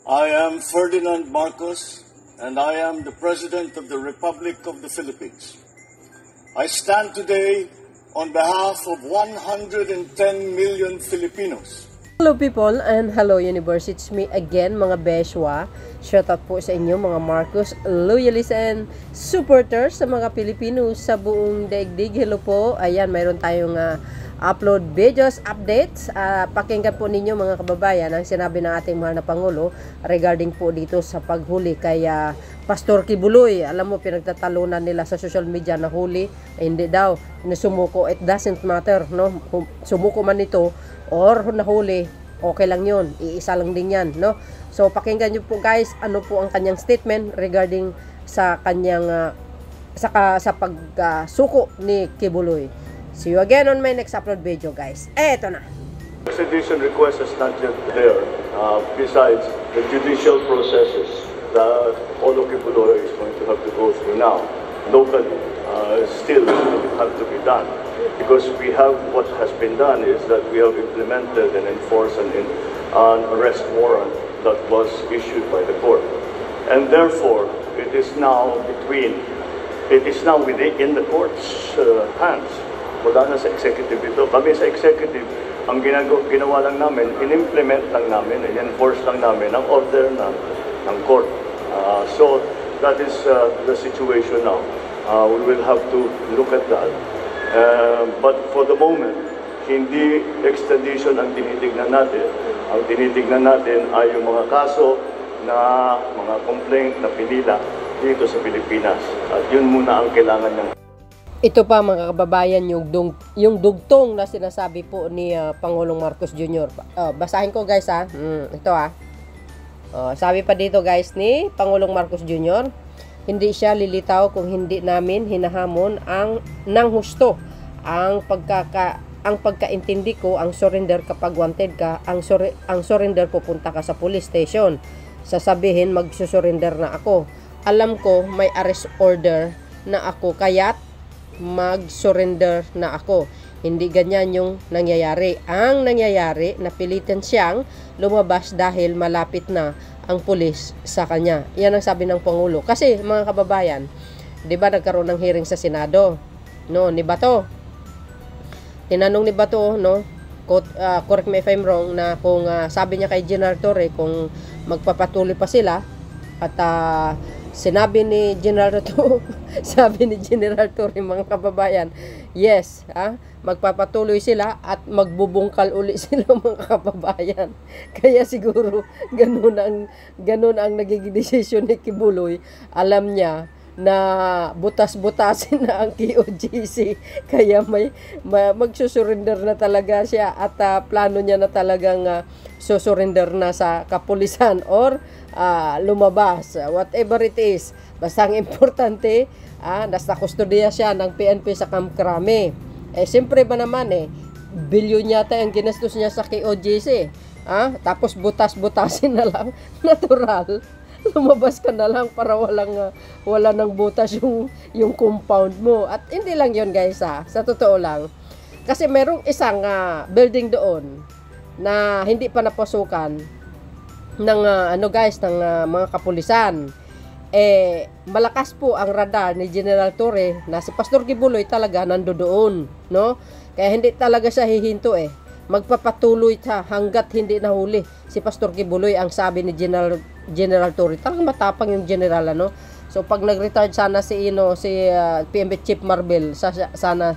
I am Ferdinand Marcos, and I am the President of the Republic of the Philippines. I stand today on behalf of 110 million Filipinos. Hello people and hello universe, it's me again mga Beshwa. Shout out po sa inyo mga Marcos loyalists and supporters sa mga Pilipino sa buong daigdig. Hello po, ayan mayroon tayong upload videos, updates. Pakinggan po ninyo mga kababayan ang sinabi ng ating mahal na Pangulo regarding po dito sa paghuli kay Pastor Kibuloy. Alam mo, pinagtatalunan nila sa social media na huli, hindi daw, sumuko. It doesn't matter, no? Kung sumuko man ito or nahuli, okay lang yun. Iisa lang din yan, no? So, pakinggan nyo po guys, ano po ang kanyang statement regarding sa kanyang sa pagsuko ni Kibuloy. See you again on my next upload video guys. Eto na. Extradition request is not yet there. Besides the judicial processes that Olo Kibuloy is going to have to go through now, locally, still have to be done. Because we have, what has been done is that we have implemented and enforced an arrest warrant that was issued by the court. And therefore, it is now within the court's hands. Wala na sa executive ito. Kami sa executive, ang ginawa lang namin, in-implement lang namin, in-enforce lang namin ang order ng court. So, that is the situation now. We will have to look at that. But for the moment, hindi extradition ang tinitignan natin. Ang tinitignan natin ay yung mga kaso na mga complaint na pinila dito sa Pilipinas. At yun muna ang kailangan ng ito pa mga kababayan yung dugtong na sinasabi po ni Pangulong Marcos Jr. Basahin ko guys ha. Ito ha. Sabi pa dito guys ni Pangulong Marcos Jr. Hindi siya lilitaw kung hindi namin hinahamon ng husto ang pagkaintindi ko ang surrender kapag wanted ka, ang surrender pupunta ka sa police station. Sasabihin magsusurrender na ako. Alam ko may arrest order na ako kaya't mag-surrender na ako. Hindi ganyan yung nangyayari. Ang nangyayari, napilitan siyang lumabas dahil malapit na ang pulis sa kanya. Yan ang sabi ng Pangulo. Kasi mga kababayan, di ba nagkaroon ng hearing sa Senado? No, ni Bato. Tinanong ni Bato, no? Correct me if I'm wrong, na kung sabi niya kay General Torre kung magpapatuloy pa sila at sinabi ni General Torre mga kababayan, yes, magpapatuloy sila at magbubungkal uli sila mga kababayan. Kaya siguro ganun ang nagiging desisyon ni Kibuloy. Alam niya na butas-butasin na ang KOJC, kaya magsusurrender na talaga siya at plano niya na talagang susurrender na sa kapulisan or lumabas, whatever it is. Basta ang importante, nasa kustodiya siya ng PNP sa Camp Crame. Siyempre ba naman bilyon yata ang ginastos niya sa KOJC. Tapos butas-butasin na lang, natural. Lumabas ka na lang para wala nang butas yung compound mo. At hindi lang yon guys sa totoo lang. Kasi merong isang building doon na hindi pa napasukan ng ng mga kapulisan. Malakas po ang radar ni General Torre na si Pastor Kibuloy talaga nandoon, no? Kaya hindi talaga siya hihinto magpapatuloy siya hanggat hindi nahuli si Pastor Kibuloy, ang sabi ni General Torre. Talagang matapang yung general, ano? So pag nag-retire sana si PNP Chief Marbel, sana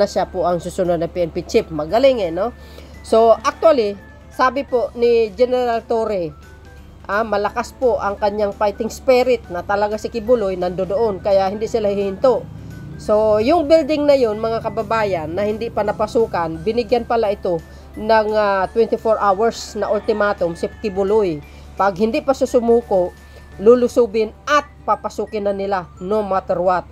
siya po ang susunod na PNP Chief. Magaling no? So actually, sabi po ni General Torre, malakas po ang kanyang fighting spirit na talaga si Kibuloy nandoon, kaya hindi sila hihinto. So, yung building na yun, mga kababayan, na hindi pa napasukan, binigyan pala ito ng 24 hours na ultimatum si Kibuloy. Pag hindi pa susumuko, lulusubin at papasukin na nila no matter what.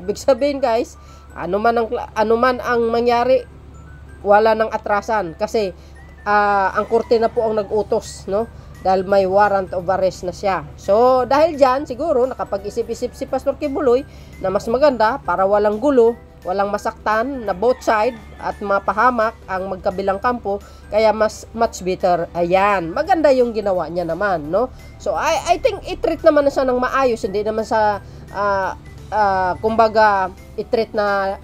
Ibig sabihin guys, ano man ang mangyari, wala nang atrasan. Kasi ang korte na po ang nag-utos, no? Dahil may warrant of arrest na siya. So, dahil dyan, siguro, nakapag-isip-isip si Pastor Kibuloy na mas maganda para walang gulo, walang masaktan na both side at mapahamak ang magkabilang kampo, kaya much better. Ayan, maganda yung ginawa niya naman, no? So I think i-treat naman na siya ng maayos, hindi naman sa kumbaga i-treat na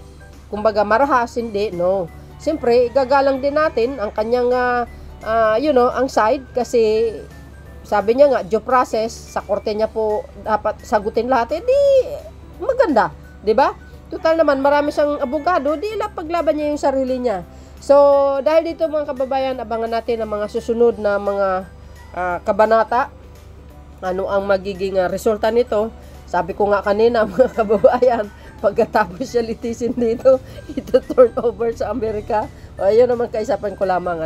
kumbaga marahas, hindi, no. Siyempre, gagalang din natin ang kanyang ang side, kasi sabi niya nga due process sa korte niya po dapat sagutin lahat, di maganda, 'di ba? Total naman, marami siyang abogado, di lang paglaban niya yung sarili niya. So, dahil dito mga kababayan, abangan natin ang mga susunod na mga kabanata. Ano ang magiging resulta nito? Sabi ko nga kanina mga kababayan, pagkatapos siya litisin dito, ito turn over sa Amerika. O, ayun naman kaisipan ko lamang,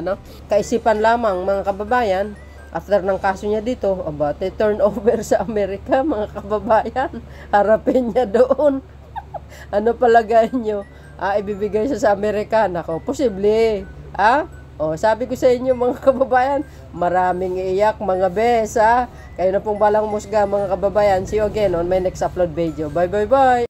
kaisipan lamang mga kababayan, after ng kaso niya dito, turn over sa Amerika mga kababayan, harapin niya doon. Ano palagay nyo? Ibibigay siya sa Amerika? Nako, posible. Sabi ko sa inyo mga kababayan, maraming iiyak mga bes, Kayo na pong balang musga mga kababayan. See you again on my next upload video. Bye.